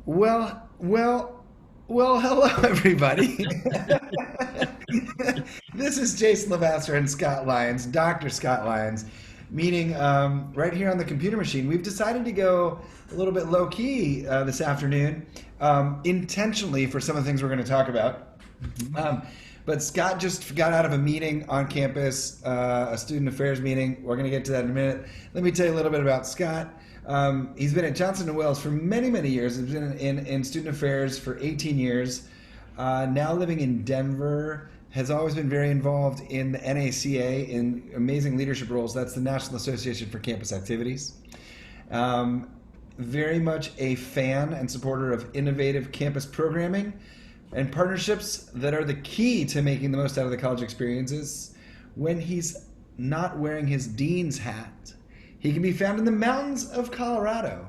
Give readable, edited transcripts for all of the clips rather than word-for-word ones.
Hello everybody. This is Jason LeVasseur and Scott Lyons, Dr. Scott Lyons, meeting right here on the computer machine. We've decided to go a little bit low key this afternoon, intentionally for some of the things we're going to talk about. Mhm. Um, but Scott just got out of a meeting on campus, a student affairs meeting. We're going to get to that in a minute. Let me tell you a little bit about Scott. He's been at Johnson & Wales for many, many years. He's been in student affairs for 18 years. Now living in Denver, has always been very involved in the NACA in amazing leadership roles. That's the National Association for Campus Activities. Um, Very much a fan and supporter of innovative campus programming and partnerships that are the key to making the most out of the college experiences. When he's not wearing his dean's hat, he can be found in the mountains of Colorado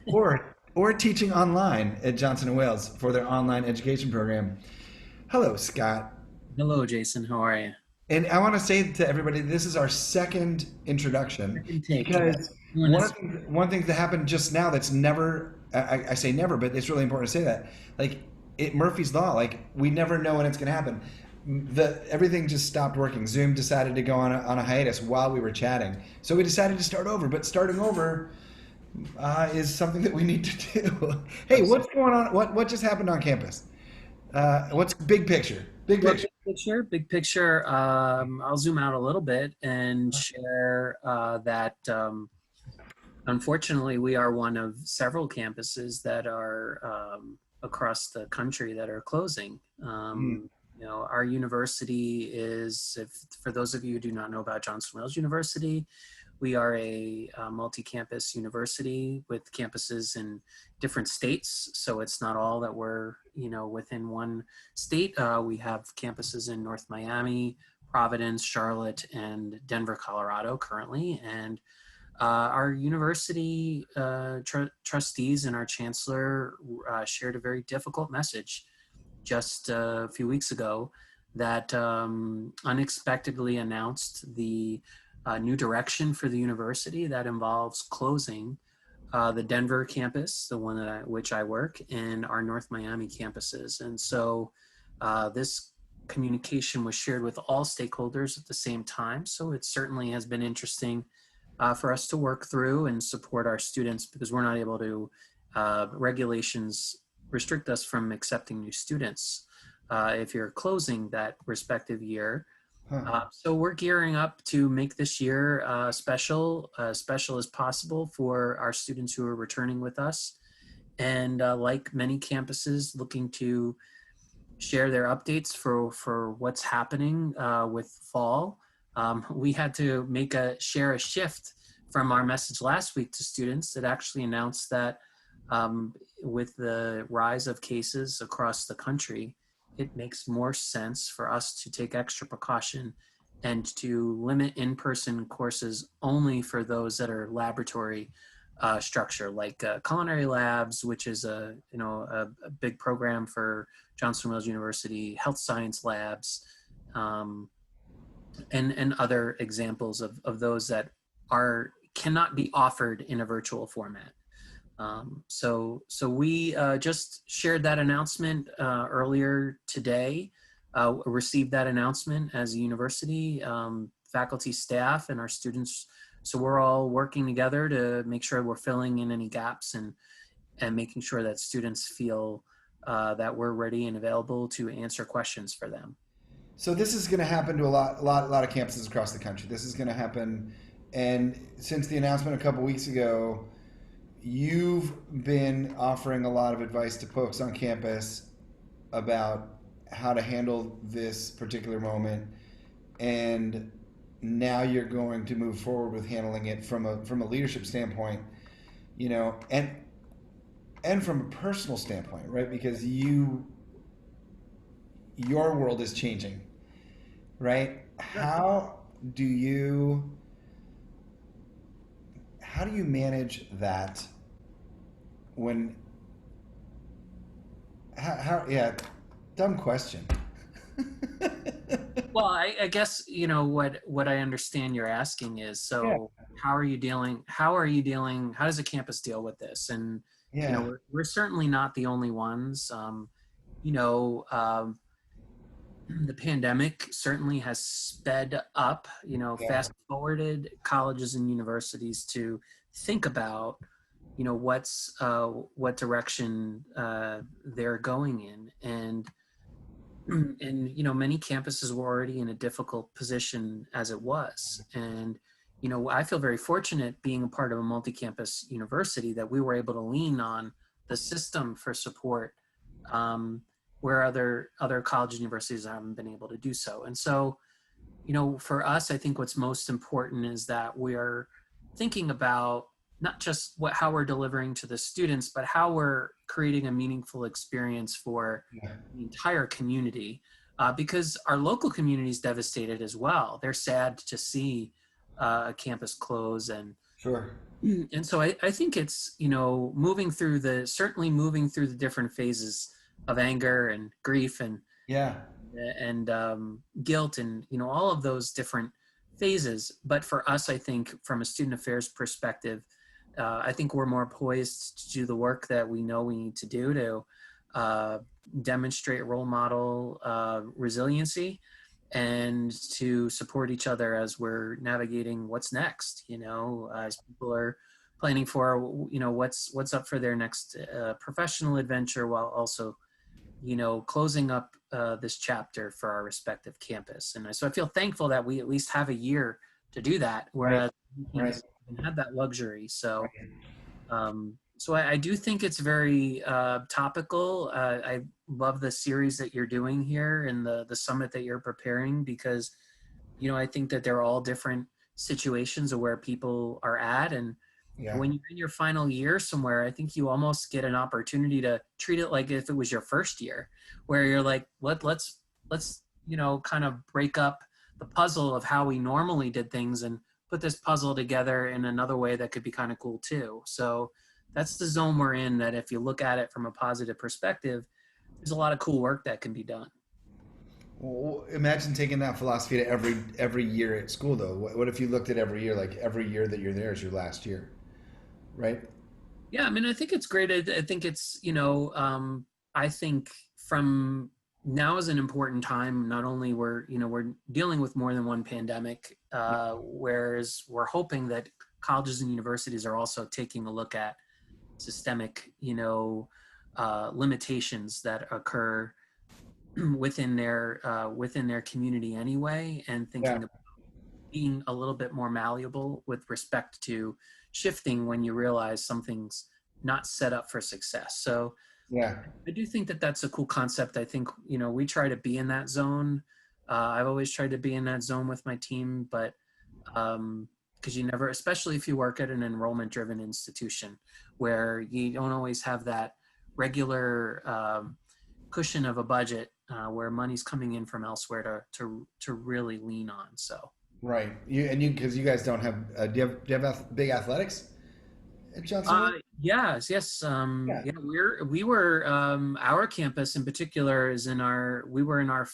or teaching online at Johnson & Wales for their online education program. Hello, Scott. Hello, Jason. How are you? And I want to say to everybody, this is our second introduction Second take. Yeah. because Doing this. one thing that happened just now that's never, I say never, but it's really important to say that. Like, Murphy's Law, like, we never know when it's going to happen. Everything just stopped working. Zoom decided to go on a hiatus while we were chatting. So we decided to start over, but starting over is something that we need to do. Hey, what's going on? What just happened on campus? What's big picture? Big Well, picture. big picture. I'll zoom out a little bit and share that unfortunately we are one of several campuses that are across the country that are closing. Mm. Our university is, if for those of you who do not know about Johnson Wales University, we are a multi-campus university with campuses in different states. So it's not all that we're, within one state. We have campuses in North Miami, Providence, Charlotte, and Denver, Colorado currently. And our university trustees and our chancellor shared a very difficult message just a few weeks ago that unexpectedly announced the new direction for the university that involves closing the Denver campus, the one which I work, and our North Miami campuses. And so this communication was shared with all stakeholders at the same time. So it certainly has been interesting for us to work through and support our students, because we're not able to, regulations restrict us from accepting new students if you're closing that respective year. Huh. So we're gearing up to make this year special as possible for our students who are returning with us. And like many campuses, looking to share their updates for what's happening with fall. We had to share a shift from our message last week to students that actually announced that with the rise of cases across the country, it makes more sense for us to take extra precaution and to limit in-person courses only for those that are laboratory structure, like culinary labs, which is a big program for Johnson Wales University, health science labs, and other examples of those that cannot be offered in a virtual format. So we just shared that announcement earlier today, received that announcement as a university, faculty, staff, and our students. So we're all working together to make sure we're filling in any gaps and making sure that students feel that we're ready and available to answer questions for them. So this is going to happen to a lot of campuses across the country. This is going to happen, and since the announcement a couple weeks ago, you've been offering a lot of advice to folks on campus about how to handle this particular moment, and now you're going to move forward with handling it from a leadership standpoint, and from a personal standpoint, right? Because your world is changing, right? Do you how do you manage that when yeah, dumb question. Well, I guess what I understand you're asking is, Yeah. so how does a campus deal with this? And Yeah. we're certainly not the only ones. You know, the pandemic certainly has sped up, Yeah. fast forwarded colleges and universities to think about, what direction they're going in. And many campuses were already in a difficult position as it was. And I feel very fortunate being a part of a multi-campus university that we were able to lean on the system for support, where other college and universities haven't been able to do so. And so for us, I think what's most important is that we are thinking about not just how we're delivering to the students, but how we're creating a meaningful experience for Yeah. the entire community, because our local community is devastated as well. They're sad to see a campus close, Sure. and so I think it's certainly moving through the different phases of anger and grief Yeah. and guilt, and all of those different phases. But for us, I think from a student affairs perspective, I think we're more poised to do the work that we know we need to do to demonstrate role model resiliency and to support each other as we're navigating what's next, as people are planning for what's up for their next professional adventure, while also closing up this chapter for our respective campus. And so I feel thankful that we at least have a year to do that, Right. whereas Right. campuses haven't had that luxury. So, Right. I do think it's very topical. I love the series that you're doing here and the summit that you're preparing, because, I think that they're all different situations of where people are at. And Yeah. when you're in your final year somewhere, I think you almost get an opportunity to treat it like if it was your first year, where you're like, let's kind of break up the puzzle of how we normally did things and put this puzzle together in another way that could be kind of cool too. So that's the zone we're in, that if you look at it from a positive perspective, there's a lot of cool work that can be done. Well, imagine taking that philosophy to every year at school, though. What if you looked at every year, like every year that you're there is your last year, right? Yeah, I mean, I think it's great. I think it's, I think from now is an important time. Not only we're dealing with more than one pandemic, whereas we're hoping that colleges and universities are also taking a look at systemic, limitations that occur within their community anyway, and Yeah. thinking about being a little bit more malleable with respect to shifting when you realize something's not set up for success. So Yeah. I do think that that's a cool concept. I think, we try to be in that zone. I've always tried to be in that zone with my team, but because you never, especially if you work at an enrollment driven institution where you don't always have that regular cushion of a budget where money's coming in from elsewhere to really lean on. So. Right. Because you guys don't have. Do you have big athletics at Johnsonville? Yes. Yeah. Yeah, we were, our campus in particular we were in our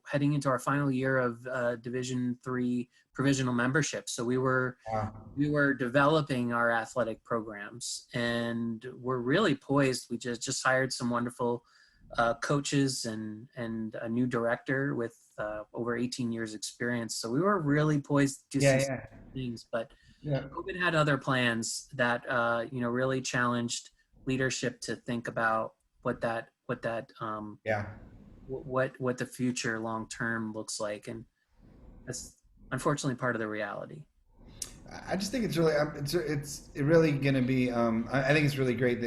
heading into our final year of Division III provisional membership. So Wow. we were developing our athletic programs, and we're really poised. We just hired some wonderful coaches and a new director with over 18 years experience. So we were really poised to do Yeah. some Yeah. things, but Yeah. COVID had other plans that really challenged leadership to think about Yeah. what the future long term looks like, and that's unfortunately part of the reality. I just think it's really it's really going to be. I think it's really great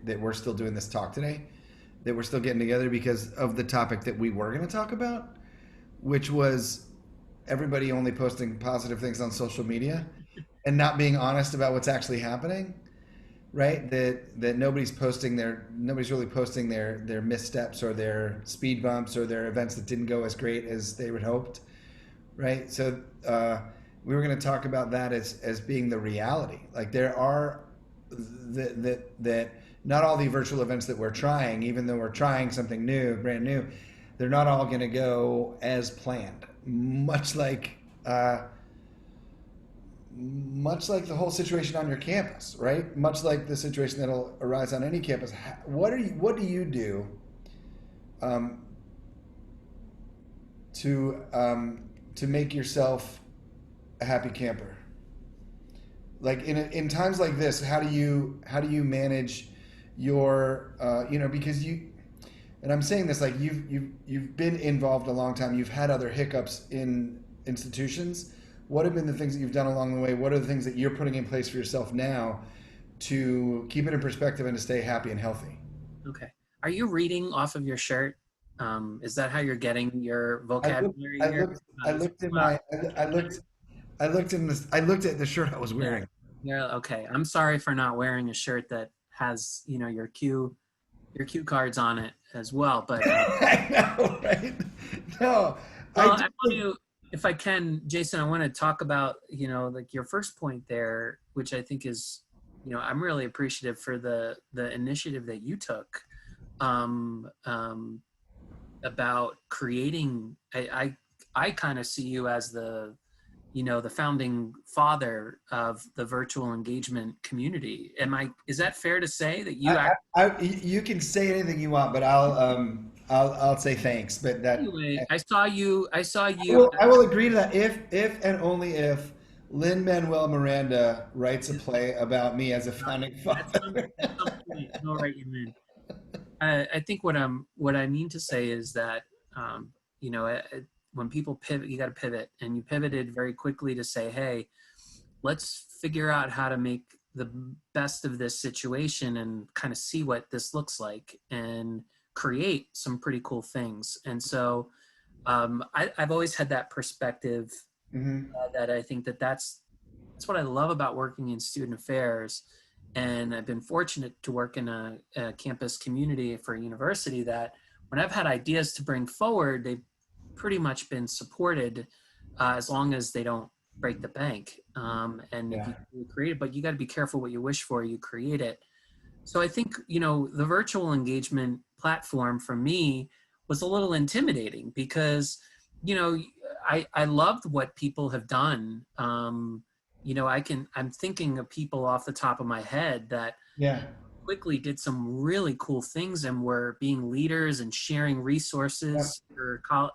that we're still doing this talk today, that we're still getting together because of the topic that we were going to talk about, which was everybody only posting positive things on social media and not being honest about what's actually happening, right? That nobody's really posting their missteps or their speed bumps or their events that didn't go as great as they would hoped, right? So we were going to talk about that as being the reality. Like there are that not all the virtual events that we're trying, even though we're trying something new, brand new, they're not all going to go as planned. Much like much like the whole situation on your campus, right? Much like the situation that'll arise on any campus. What do you do um, to make yourself a happy camper? Like in times like this, how do you manage your because you, and I'm saying this like you've been involved a long time. You've had other hiccups in institutions. What have been the things that you've done along the way? What are the things that you're putting in place for yourself now to keep it in perspective and to stay happy and healthy? Okay. Are you reading off of your shirt? Is that how you're getting your I looked. vocabulary I here? looked. I looked in Wow. my. I looked. I looked in this. I looked at the shirt I was Yeah. wearing. Yeah. Okay. I'm sorry for not wearing a shirt that has, your cue cards on it as well. But I know, right? No, I well, do I want think. to, if I can, Jason, I want to talk about, like your first point there, which I think is, I'm really appreciative for the initiative that you took, um, um, about creating. I kind of see you as the founding father of the virtual engagement community. Is that fair to say that you I, actually, you can say anything you want, but I'll say thanks. But that anyway, I saw you. I will agree to that if and only if Lin Manuel Miranda writes a play about me as a founding father. At some point, he'll write you in. I think what I mean to say is that, um, when people pivot, you got to pivot, and you pivoted very quickly to say, hey, let's figure out how to make the best of this situation and kind of see what this looks like and create some pretty cool things. And so, I've always had that perspective, Hmm. that I think that's what I love about working in student affairs. And I've been fortunate to work in a campus community for a university that when I've had ideas to bring forward, they've pretty much been supported, as long as they don't break the bank. And if Yeah. you create it, but you got to be careful what you wish for, you create it. So I think, the virtual engagement platform for me was a little intimidating because, you know, I loved what people have done. I'm thinking of people off the top of my head that Yeah. quickly did some really cool things and were being leaders and sharing Yep. resources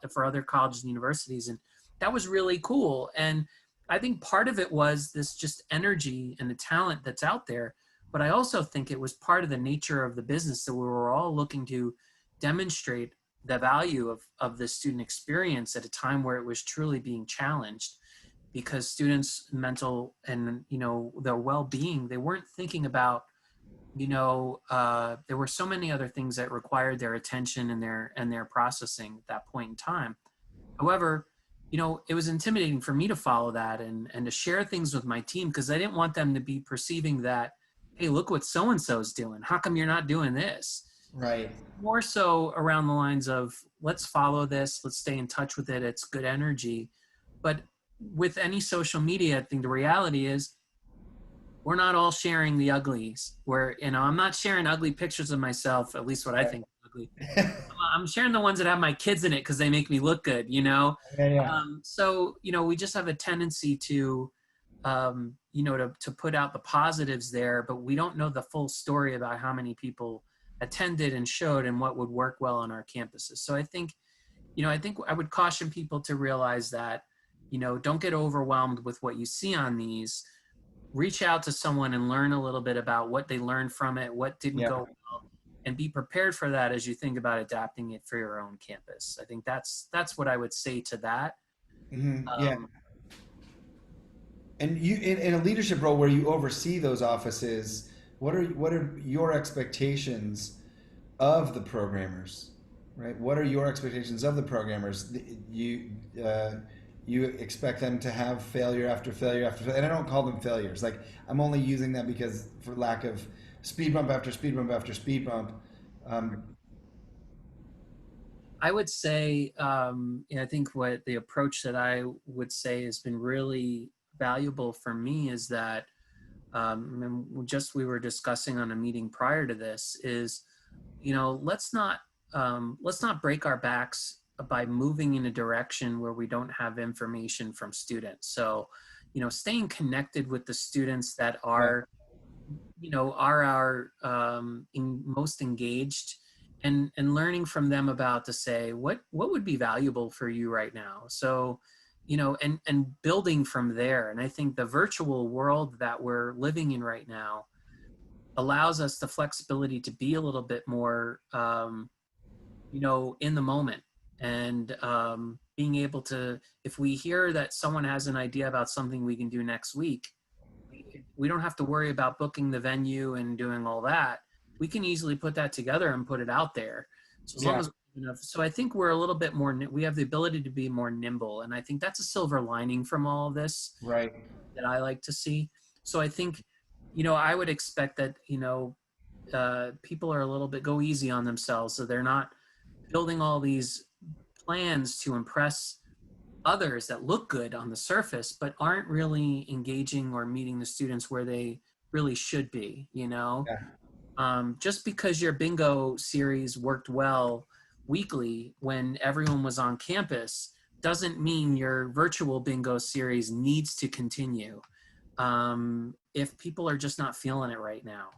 for other colleges and universities. And that was really cool. And I think part of it was this just energy and the talent that's out there. But I also think it was part of the nature of the business that we were all looking to demonstrate the value of the student experience at a time where it was truly being challenged, because students' mental and their well-being, they weren't thinking about, there were so many other things that required their attention and their processing at that point in time. However, it was intimidating for me to follow that and to share things with my team, because I didn't want them to be perceiving that, hey, look what so and so is doing. How come you're not doing this? Right. More so around the lines of, let's follow this, let's stay in touch with it. It's good energy. But with any social media, I think the reality is we're not all sharing the uglies. I'm not sharing ugly pictures of myself, at least what I Right. think is ugly. I'm sharing the ones that have my kids in it because they make me look good. Yeah. Yeah. So, we just have a tendency to, to put out the positives there, but we don't know the full story about how many people attended and showed and what would work well on our campuses. So I think I would caution people to realize that, don't get overwhelmed with what you see on these. Reach out to someone and learn a little bit about what they learned from it, what didn't Yeah. go well, and be prepared for that as you think about adapting it for your own campus. I think that's what I would say to that. Yeah. Um, And you in a leadership role where you oversee those offices, what are your expectations of the programmers, right? What are your expectations of the programmers? Uh, you expect them to have failure after failure after failure, and I don't call them failures. Like I'm only using that because for lack of speed bump after speed bump after speed bump. Um, I would say, I think what the approach that I would say has been really valuable for me is that, and just we were discussing on a meeting prior to this, is, let's not break our backs by moving in a direction where we don't have information from students. So, staying connected with the students that Yeah. are, are our most engaged, and learning from them about to say what would be valuable for you right now. So, and building from there. And I think the virtual world that we're living in right now allows us the flexibility to be a little bit more, in the moment, and being able to, if we hear that someone has an idea about something we can do next week, we don't have to worry about booking the venue and doing all that. We can easily put that together and put it out there. So as long Yeah. as, so I think we're a little bit more, we have the ability to be more nimble. And I think that's a silver lining from all of this Right. that I like to see. So I think, I would expect that, people are a little bit, go easy on themselves. So they're not building all these plans to impress others that look good on the surface, but aren't really engaging or meeting the students where they really should be, Yeah. Just because your bingo series worked well weekly when everyone was on campus doesn't mean your virtual bingo series needs to continue, if people are just not feeling it right now.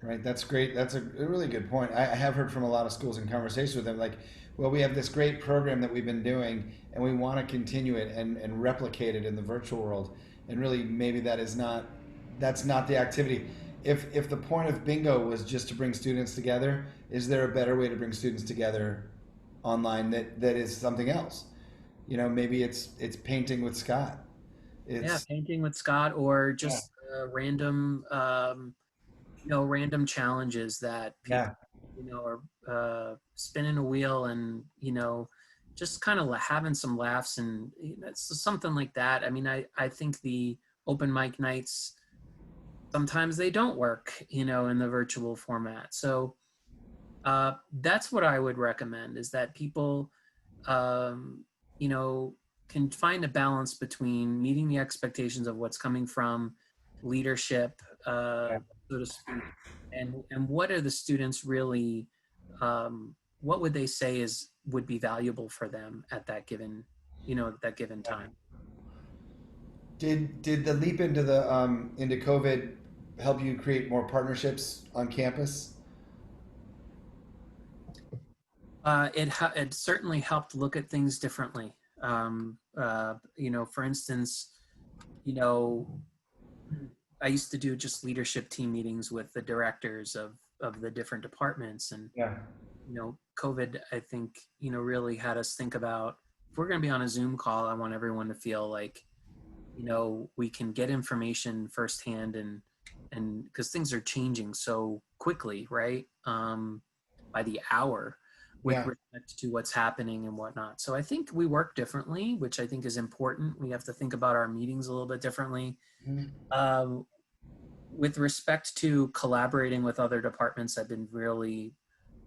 Right, that's great. That's a really good point. I have heard from a lot of schools in conversation with them, like, well, we have this great program that we've been doing, and we want to continue it and replicate it in the virtual world. And really, maybe that's not the activity. If the point of bingo was just to bring students together, is there a better way to bring students together online that is something else? Maybe it's painting with Scott. Yeah, It's painting with Scott, or yeah, just random challenges that people, yeah, are spinning a wheel, and, just kind of having some laughs, and it's something like that. I mean, I think the open mic nights, sometimes they don't work, in the virtual format. So that's what I would recommend, is that people, um, you know, can find a balance between meeting the expectations of what's coming from leadership, yeah. so to speak, and what are the students really, what would they say would be valuable for them at that given, that given time. Did the leap into the into COVID help you create more partnerships on campus? It certainly helped look at things differently. For instance, you know, I used to do just leadership team meetings with the directors of the different departments, and Yeah, COVID, I think, really had us think about, if we're going to be on a Zoom call, I want everyone to feel like, we can get information firsthand, and because things are changing so quickly, right? By the hour, with yeah, respect to what's happening and whatnot. So I think we work differently, which I think is important. We have to think about our meetings a little bit differently. mhm, Um, with respect to collaborating with other departments, I've been really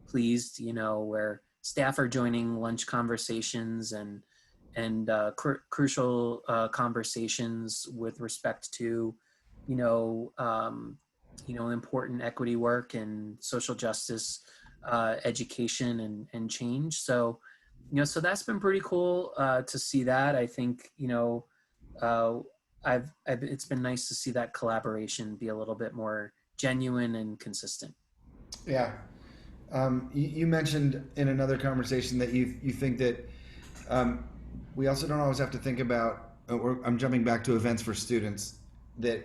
pleased, where staff are joining lunch conversations, and crucial conversations with respect to, you know, um, important equity work and social justice, education, and change. So, so that's been pretty cool to see that. I think, uh, it's been nice to see that collaboration be a little bit more genuine and consistent. yeah. You mentioned in another conversation that you think that um, we also don't always have to think about. I'm jumping back to events for students, that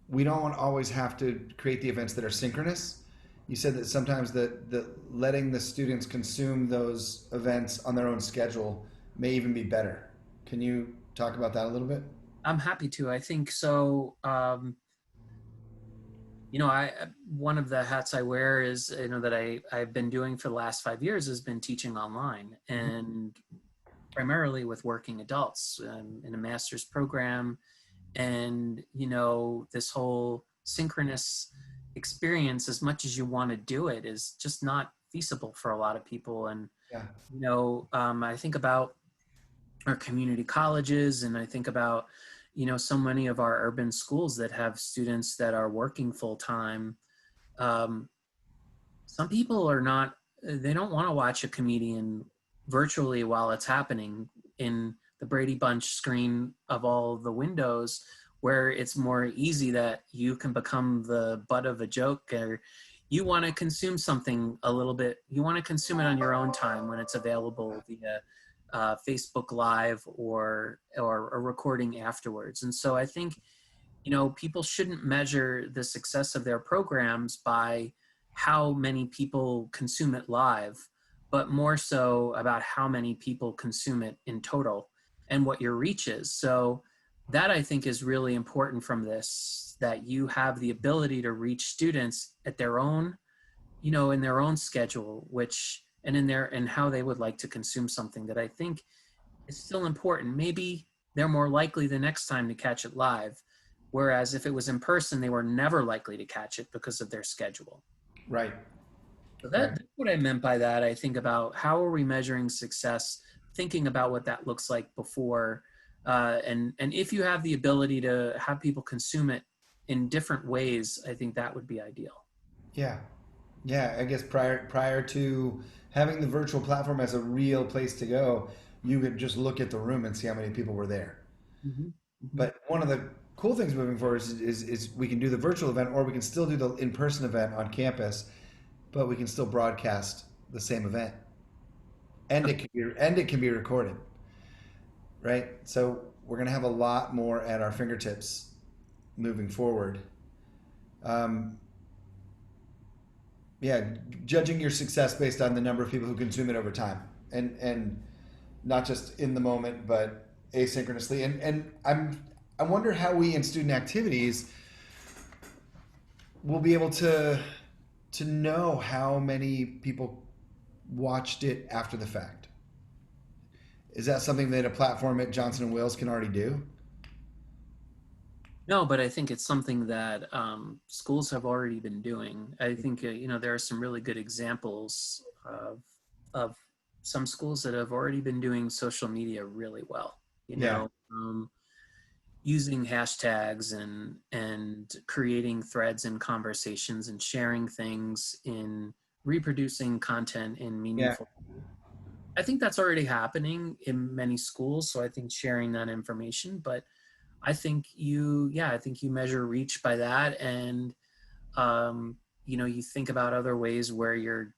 we don't always have to create the events that are synchronous. You said that sometimes the letting the students consume those events on their own schedule may even be better. Can you talk about that a little bit? I'm happy to. I think so. I One of the hats I wear is, that I've been doing for the last 5 years has been teaching online, and primarily with working adults, in a master's program. And this whole synchronous experience, as much as you want to do it, is just not feasible for a lot of people. And Yeah, I think about our community colleges, and I think about, so many of our urban schools that have students that are working full time. um, some people are not, they don't want to watch a comedian virtually while it's happening in the Brady Bunch screen of all the windows, where it's more easy that you can become the butt of a joke, or you want to consume something a little bit, you want to consume it on your own time when it's available via Facebook Live or a recording afterwards. And so I think, people shouldn't measure the success of their programs by how many people consume it live, but more so about how many people consume it in total and what your reach is. So that, I think, is really important from this, that you have the ability to reach students at their own, in their own schedule, and and how they would like to consume something, that I think is still important. Maybe they're more likely the next time to catch it live, whereas if it was in person, they were never likely to catch it because of their schedule. Right. So Right. that's what I meant by that. I think about how are we measuring success, thinking about what that looks like before, and if you have the ability to have people consume it in different ways, I think that would be ideal. Yeah. Yeah. I guess prior to having the virtual platform as a real place to go, you could just look at the room and see how many people were there. Mm-hmm. Mm-hmm. But one of the cool things moving forward is we can do the virtual event, or we can still do the in-person event on campus, but we can still broadcast the same event, and it can be recorded, right? So we're going to have a lot more at our fingertips moving forward. Um, yeah, judging your success based on the number of people who consume it over time, and not just in the moment, but asynchronously. And I wonder how we in student activities will be able to know how many people watched it after the fact. Is that something that a platform at Johnson and Wales can already do? No, but I think it's something that schools have already been doing. I think there are some really good examples of some schools that have already been doing social media really well. Yeah. Using hashtags and creating threads and conversations and sharing things, in reproducing content in Yeah. meaningful. I think that's already happening in many schools. So I think sharing that information, but I think you measure reach by that, and you think about other ways where you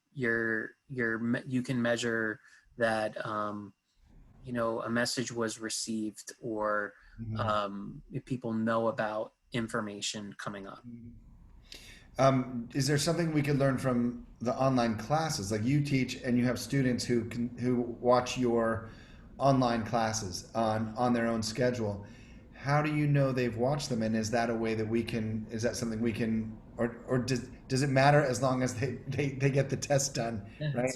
can measure that a message was received, or Mhm. if people know about information coming up. Is there something we could learn from the online classes? Like you teach, and you have students who watch your online classes on their own schedule. How do you know they've watched them? And is that a way that we can? Is that something we can? Or does it matter as long as they get the test done? Yeah, Right.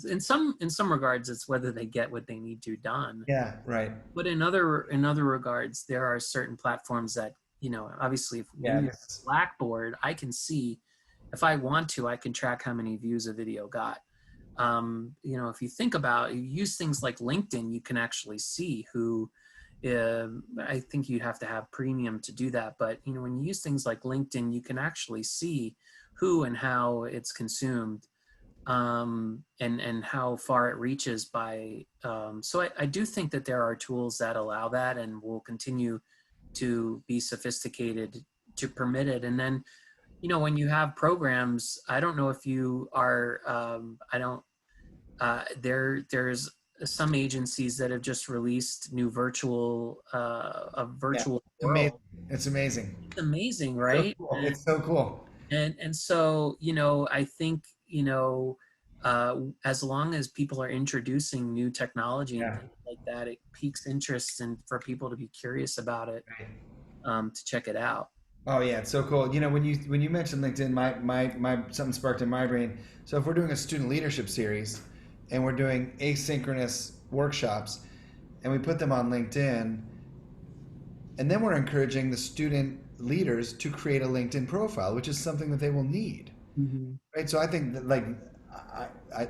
in some regards, it's whether they get what they need to done. Yeah. Right. But in other regards, there are certain platforms that, obviously, if we Yeah. use Blackboard, I can see, if I want to, I can track how many views a video got. If you think about, you use things like LinkedIn, you can actually see who. I think you have to have premium to do that, but when you use things like LinkedIn, you can actually see who and how it's consumed, and how far it reaches by. So I do think that there are tools that allow that, and will continue to be sophisticated to permit it. And then, when you have programs, I don't know if you are, I don't, there's some agencies that have just released new a Yeah. virtual Amazing. world. It's amazing. It's amazing, So right? cool. It's so cool. And so, I think, as long as people are introducing new technology and Yeah. things like that, it piques interest, and for people to be curious about it, Right. to check it out. Oh yeah, it's so cool. When you mentioned LinkedIn, my something sparked in my brain. So if we're doing a student leadership series, and we're doing asynchronous workshops, and we put them on LinkedIn, and then we're encouraging the student leaders to create a LinkedIn profile, which is something that they will need, Mm-hmm. right? So I think that, like, I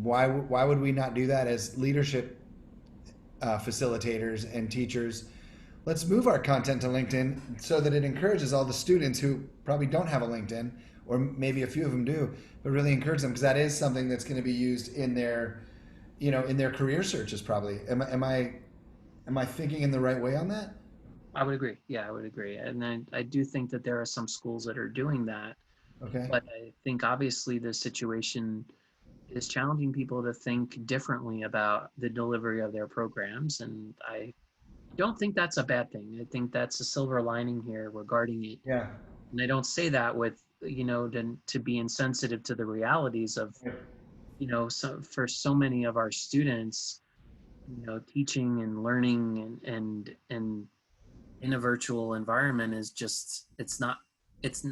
why would we not do that as leadership facilitators and teachers? Let's move our content to LinkedIn so that it encourages all the students who probably don't have a LinkedIn, or maybe a few of them do, but really encourage them, because that is something that's going to be used in their, in their career searches probably. Am I Am I thinking in the right way on that? I would agree. Yeah, I would agree. And I do think that there are some schools that are doing that, Okay. but I think obviously the situation is challenging people to think differently about the delivery of their programs. And I don't think that's a bad thing. I think that's a silver lining here regarding it. Yeah. And I don't say that with, to be insensitive to the realities of, so for so many of our students, teaching and learning and in a virtual environment is just, it's not, it's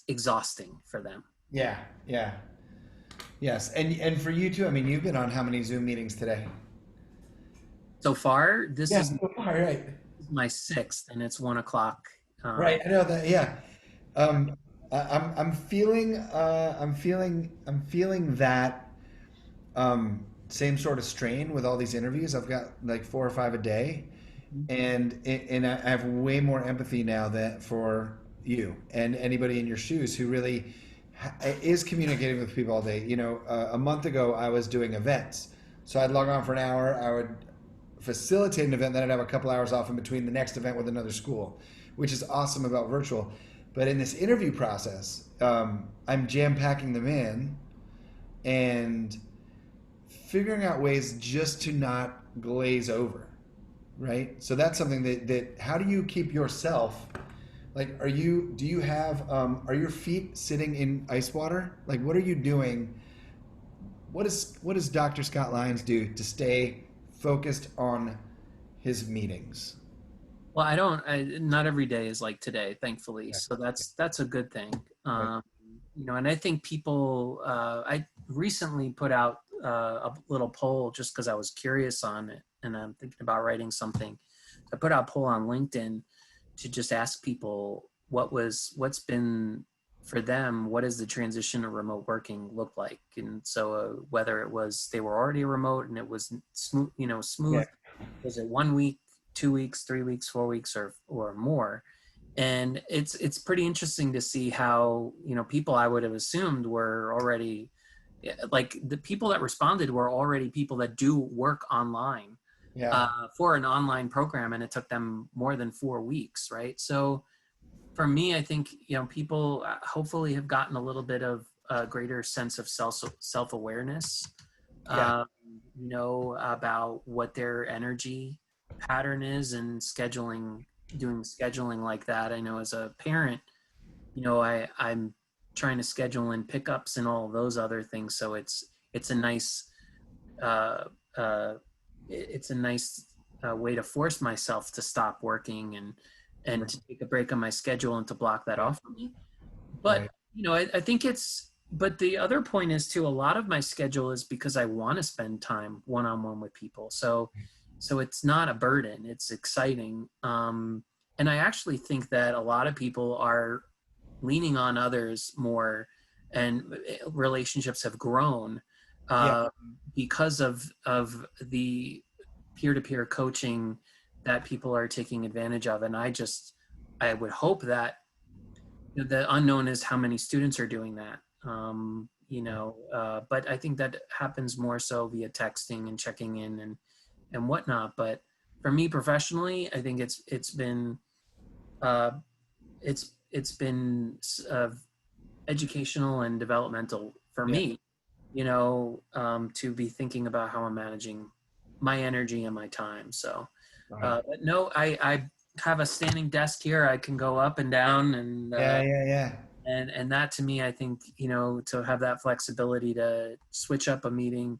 exhausting for them. Yeah. Yeah. Yes. And for you too, I mean, you've been on how many Zoom meetings today? So far, this Yeah, is so far, right. my sixth, and it's 1 o'clock. Right. I know that. Yeah. I'm feeling I'm feeling that same sort of strain with all these interviews. I've got like 4 or 5 a day, and I have way more empathy now that for you and anybody in your shoes who really is communicating with people all day. A month ago I was doing events, so I'd log on for an hour. I would facilitate an event, then I'd have a couple hours off in between the next event with another school, which is awesome about virtual. But in this interview process, I'm jam packing them in and figuring out ways just to not glaze over, right? So that's something that how do you keep yourself, like, do you have, are your feet sitting in ice water? Like, what are you doing? What does Dr. Scott Lyons do to stay focused on his meetings? Well, not every day is like today, thankfully. So that's a good thing. Right. And I think people, I recently put out a little poll just because I was curious on it and I'm thinking about writing something. I put out a poll on LinkedIn to just ask people what's been for them, what does the transition to remote working look like? And so whether it was they were already remote and it was smooth, Yeah. was it 1 week, 2 weeks, 3 weeks, 4 weeks, or more? And it's pretty interesting to see how people I would have assumed were already, like, the people that responded were already people that do work online Yeah. for an online program, and it took them more than 4 weeks, right? So for me, I think people hopefully have gotten a little bit of a greater sense of self-awareness, Yeah. um, about what their energy pattern is, and doing scheduling like that. I know as a parent, I'm trying to schedule in pickups and all those other things. So it's a nice uh, uh, way to force myself to stop working and to take a break on my schedule and to block that off for me. But Right. I think but the other point is too, a lot of my schedule is because I want to spend time one-on-one with people. So it's not a burden, it's exciting. And I actually think that a lot of people are leaning on others more, and relationships have grown Yeah. uh, because of the peer-to-peer coaching that people are taking advantage of. And I would hope that the unknown is how many students are doing that. But I think that happens more so via texting and checking in and whatnot. But for me professionally, I think it's been uh, it's been educational and developmental for Yeah. me, to be thinking about how I'm managing my energy and my time. So, Wow. but no, I have a standing desk here. I can go up and down, Yeah. Yeah. Yeah. and that to me, I think, to have that flexibility to switch up a meeting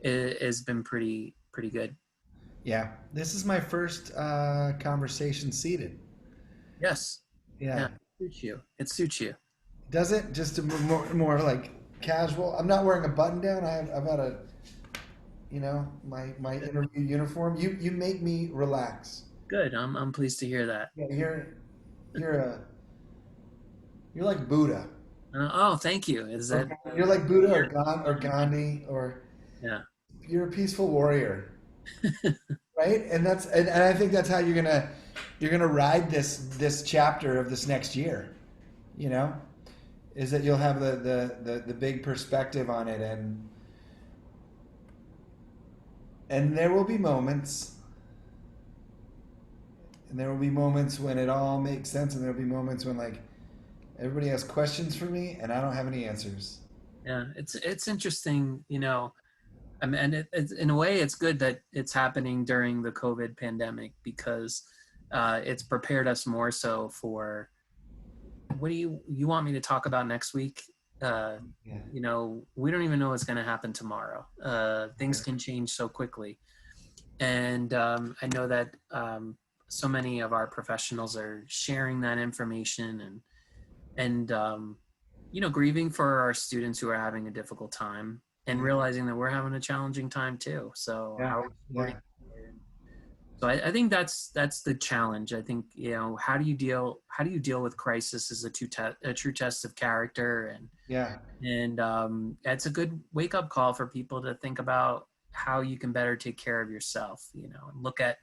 has been pretty good. Yeah. This is my first conversation seated. Yes. Yeah. Yeah. It suits you. Does it just to more like casual? I'm not wearing a button down. I've got a my interview uniform. You make me relax. Good. I'm pleased to hear that. Yeah, you're a you're like Buddha. Oh, thank you. Is that You're like Buddha or here? Gandhi, or Yeah. you're a peaceful warrior, right? And I think that's how you're gonna ride this chapter of this next year. You know, is that you'll have the big perspective on it, and there will be moments And there will be moments when it all makes sense, and there will be moments when like everybody has questions for me, and I don't have any answers. Yeah, it's interesting, and it's in a way it's good that it's happening during the COVID pandemic because it's prepared us more so for what do you want me to talk about next week? Uh, Yeah. we don't even know what's going to happen tomorrow. Things can change so quickly, and I know that so many of our professionals are sharing that information and grieving for our students who are having a difficult time and Yeah. realizing that we're having a challenging time too. So Yeah. how are we supporting Yeah. each other? So I think that's the challenge. I think how do you deal with crisis is a true test of character, Yeah. and it's a good wake up call for people to think about how you can better take care of yourself, and look at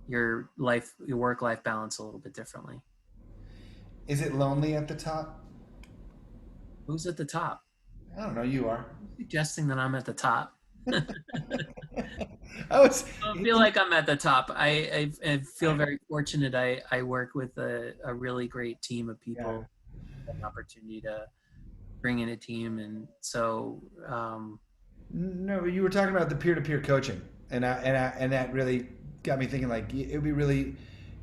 your work life balance a little bit differently. Is it lonely at the top? Who's at the top? I don't know. You are. Suggesting that I'm at the top. I was. I don't feel like I'm at the top. I feel very fortunate. I work with a really great team of Yeah. people, an opportunity to bring in a team. And so, No, you were talking about the peer-to-peer coaching, and that really got me thinking. Like, it would be really,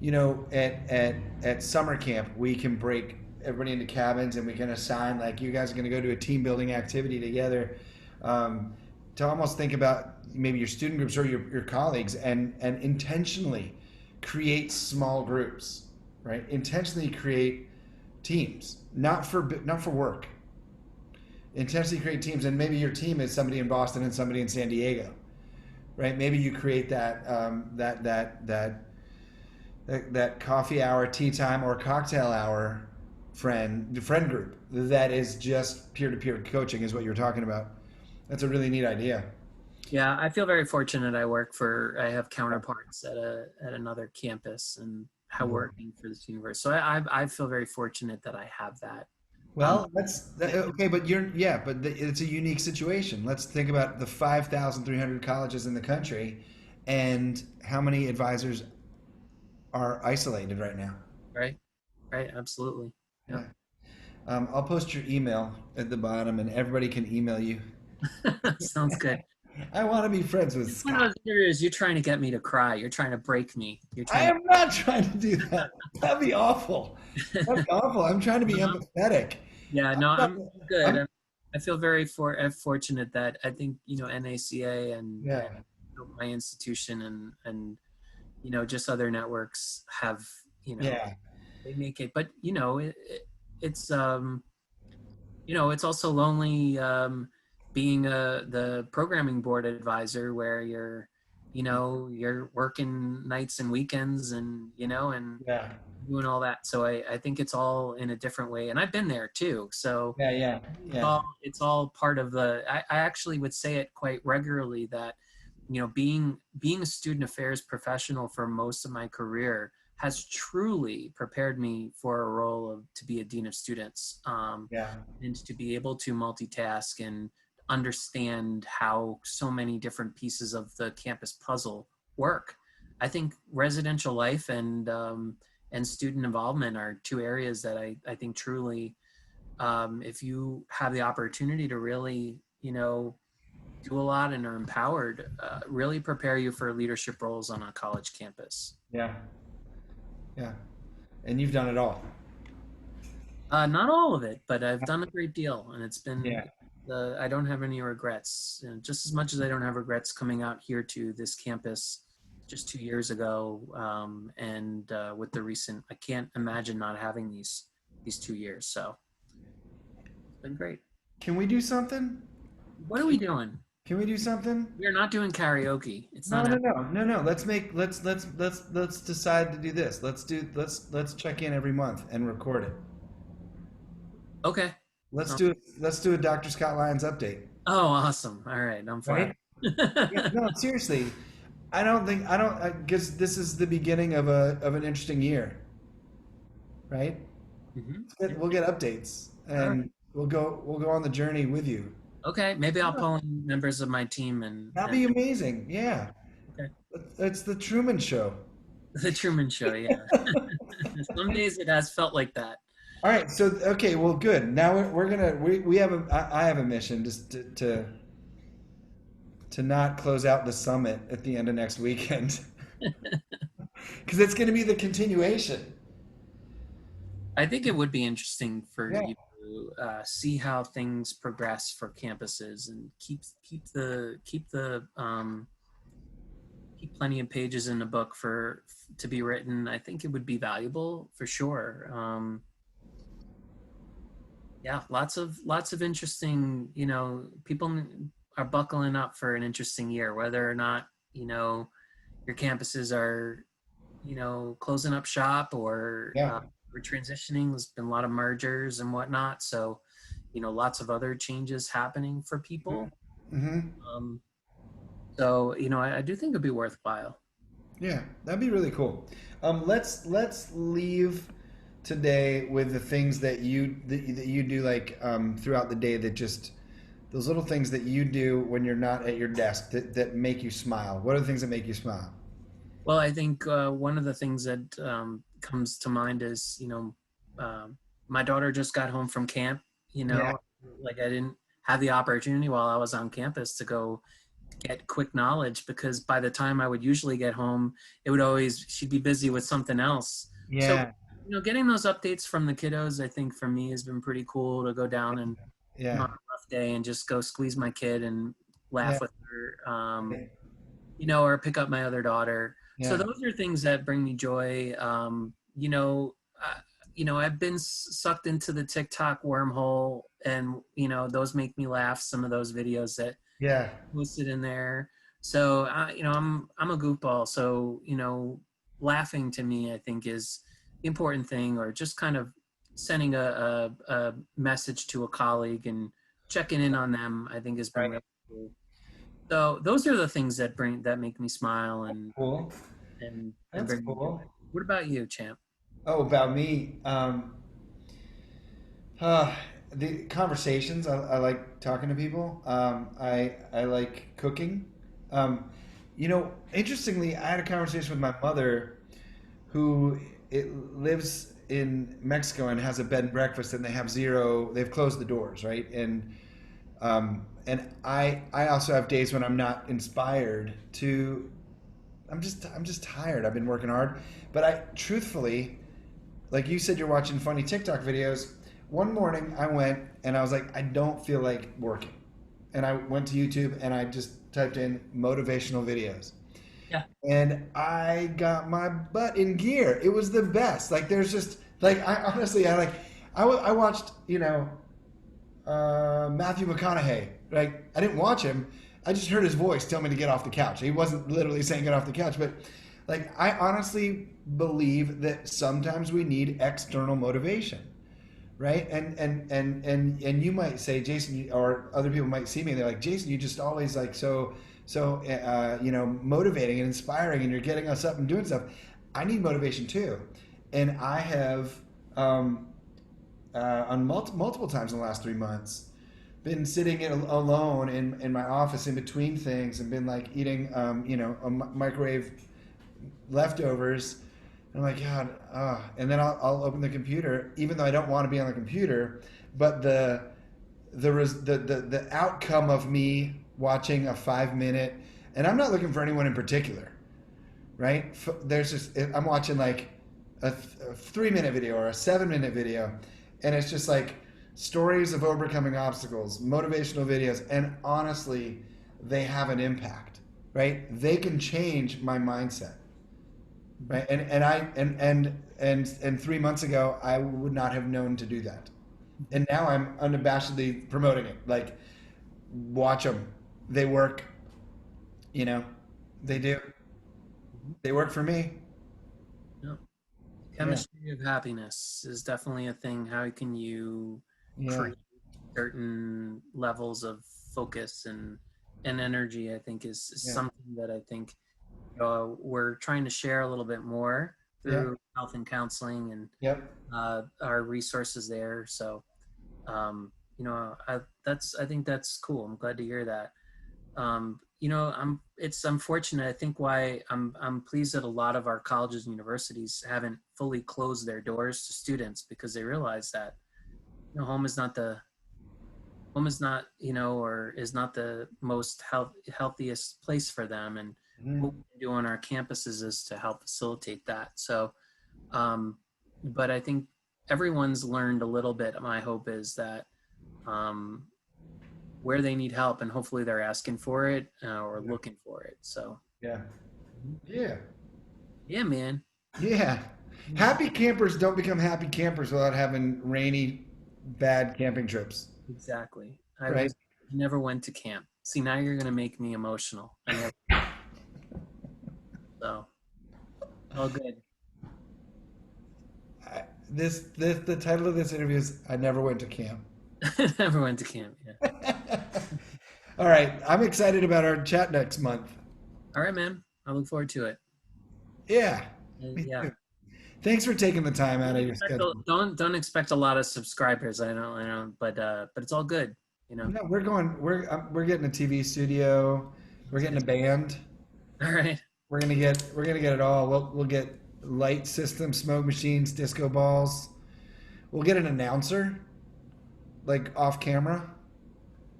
at summer camp, we can break everybody into cabins, and we can assign like you guys are going to go to a team building activity together, um, to almost think about maybe your student groups or your colleagues, and intentionally create small groups, right? Intentionally create teams, not for work, intentionally create teams, and maybe your team is somebody in Boston and somebody in San Diego, right? Maybe you create that coffee hour, tea time, or cocktail hour friend group that is just peer to peer coaching is what you're talking about. That's a really neat idea. yeah, I feel very fortunate. I have counterparts at another campus and how Mhm. working for this university. So I feel very fortunate that I have that. Um, Well, okay, but it's a unique situation. Let's think about the 5,300 colleges in the country, and how many advisors are isolated right now. right, right, absolutely. Yeah. Yeah. I'll post your email at the bottom, and everybody can email you. Sounds good. I want to be friends with It's one of Scott. those interviews you're trying to get me to cry. You're trying to break me. You're I trying am not trying to do that. That'd be awful. That'd to. be awful. I'm trying to be empathetic. Yeah, I'm, no, not- I'm good. I'm I feel very fortunate that I think NACA and yeah, my institution and just other networks have yeah, they make it. But it's it's also lonely being the programming board advisor where you're working nights and weekends and yeah, doing all that. So I think it's all in a different way, and I've been there too. So yeah, yeah, it's yeah, all part of the. I actually would say it quite regularly that being a student affairs professional for most of my career has truly prepared me for a role of to be a dean of students, yeah, and to be able to multitask and understand how so many different pieces of the campus puzzle work. I think residential life and student involvement are two areas that I think truly, if you have the opportunity to really, do a lot and are empowered, really prepare you for leadership roles on a college campus. yeah, yeah. And you've done it all. Not all of it, but I've done a great deal, and it's been. Yeah. I don't have any regrets, and just as much as I don't have regrets coming out here to this campus just 2 years ago, and with the recent, I can't imagine not having these 2 years. So it's been great. Can we do something? What are we doing? Can we do something? We are not doing karaoke. It's No, not no, happening. no, no, no. Let's decide to do this. Let's check in every month and record it. Okay. Let's So, do let's do a Dr. Scott Lyons update. oh, awesome. All right, I'm flattered. Right? Yeah, no, seriously. I don't because this is the beginning of an interesting year, right? Mhm. We'll get updates, All right. and we'll go on the journey with you. Okay, maybe I'll pull in members of my team That'd and be amazing. Yeah. okay. It's the Truman Show. The Truman Show, yeah. Some days it has felt like that. All right, so okay, well, good. Now we're gonna we have a I have a mission just to not close out the summit at the end of next weekend because it's going to be the continuation. I think it would be interesting for Yeah, you to see how things progress for campuses and keep plenty of pages in the book for to be written. I think it would be valuable for sure. Yeah, lots of interesting. People are buckling up for an interesting year, whether or not your campuses are closing up shop yeah. or transitioning. There's been a lot of mergers and whatnot, so lots of other changes happening for people. Mm-hmm. Um, so I do think it'd be worthwhile. Yeah, that'd be really cool. Let's leave today with the things that you do like throughout the day that just those little things that you do when you're not at your desk that make you smile. What are the things that make you smile? Well, I think one of the things that comes to mind is, my daughter just got home from camp. You Yeah, know, like I didn't have the opportunity while I was on campus to go get quick knowledge because by the time I would usually get home, she'd be busy with something else. So, yeah, getting those updates from the kiddos, I think for me has been pretty cool to go down and on yeah, a rough day and just go squeeze my kid and yeah, laugh with her. Or pick up my other daughter. So yeah. those are things that bring me joy. I've been sucked into the TikTok wormhole, and those make me laugh. Some of those videos that Yeah. posted in there. So I'm a goofball. So laughing to me, I think is the important thing, or just kind of sending a message to a colleague and checking in on them. I think has been Right. really cool. So those are the things that make me smile and Cool. and That's bring me joy. cool. What about you, champ? Oh, about me. Uh, the conversations. I like talking to people. I like cooking. Interestingly, I had a conversation with my mother, who lives in Mexico and has a bed and breakfast, and they have zero. They've closed the doors, right? And I also have days when I'm not inspired to. I'm just tired. I've been working hard, but I truthfully, like you said, you're watching funny TikTok videos. One morning I went and I was like, I don't feel like working, and I went to YouTube and I just typed in motivational videos, Yeah. and I got my butt in gear. It was the best. Like there's just like I honestly I watched Matthew McConaughey. Like I didn't watch him. I just heard his voice tell me to get off the couch. He wasn't literally saying get off the couch, but like I honestly believe that sometimes we need external motivation, right? And you might say, Jason, or other people might see me and they're like, Jason, you just always like motivating and inspiring, and you're getting us up and doing stuff. I need motivation too, and I have on multiple times in the last 3 months been sitting alone in my office in between things and been like eating microwave leftovers. And I'm like, God, and then I'll open the computer, even though I don't want to be on the computer, but the outcome of me watching a 5 minute, and I'm not looking for anyone in particular, right? There's just I'm watching like a 3 minute video or a 7 minute video, and it's just like stories of overcoming obstacles, motivational videos, and honestly, they have an impact, right? They can change my mindset, right? And 3 months ago, I would not have known to do that, and now I'm unabashedly promoting it. Like, watch them; they work. You know, they do. Mhm. They work for me. Yeah. Yeah, Chemistry of happiness is definitely a thing. How can you yeah, create certain levels of focus and energy? I think is yeah, something that I think we're trying to share a little bit more yeah. through health and counseling and Yep. our resources there. So I think that's cool. I'm glad to hear that. It's unfortunate. I think why I'm pleased that a lot of our colleges and universities haven't fully closed their doors to students, because they realize that home is not or is not the most healthiest place for them. And what Mhm. we can do on our campuses is to help facilitate that. So, um, but I think everyone's learned a little bit. My hope is that um, where they need help, and hopefully they're asking for it or Yeah. looking for it. So, Yeah. mhm. Yeah. Yeah, man. Yeah. Yeah, Happy campers don't become happy campers without having rainy, bad camping trips, exactly. right? I never went to camp. See, now you're gonna make me emotional. I never. So, all good. The title of this interview is "I Never Went to Camp." Never went to camp. Yeah. All right, I'm excited about our chat next month. All right, man. I look forward to it. Yeah, me Yeah. too. Thanks for taking the time out Don't of your expect schedule. don't expect a lot of subscribers. I know, but it's all good. You know. No, we're getting a TV studio. We're That's getting good. a band. All right. We're gonna get it all. We'll get light system, smoke machines, disco balls. We'll get an announcer, like off camera,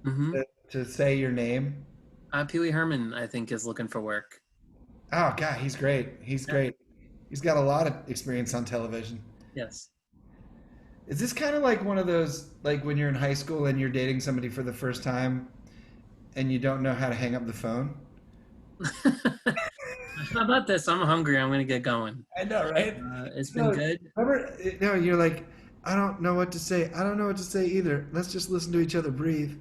Mm-hmm. to say your name. Pee Wee Herman, I think, is looking for work. Oh God, he's great. He's Yeah. great. He's got a lot of experience on television. Yes. Is this kind of like one of those, like when you're in high school and you're dating somebody for the first time and you don't know how to hang up the phone? How about this? I'm hungry. I'm gonna get going. I know, right? It's been No, good. remember, no, you're like, I don't know what to say. I don't know what to say either. Let's just listen to each other breathe.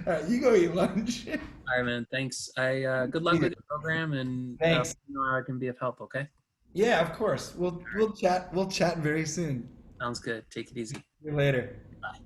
All right, you go eat lunch. All right, man. Thanks. I good luck with your program, and Thanks. I can be of help. Okay. Yeah, of course. We'll chat. We'll chat very soon. Sounds good. Take it easy. See you later. Bye.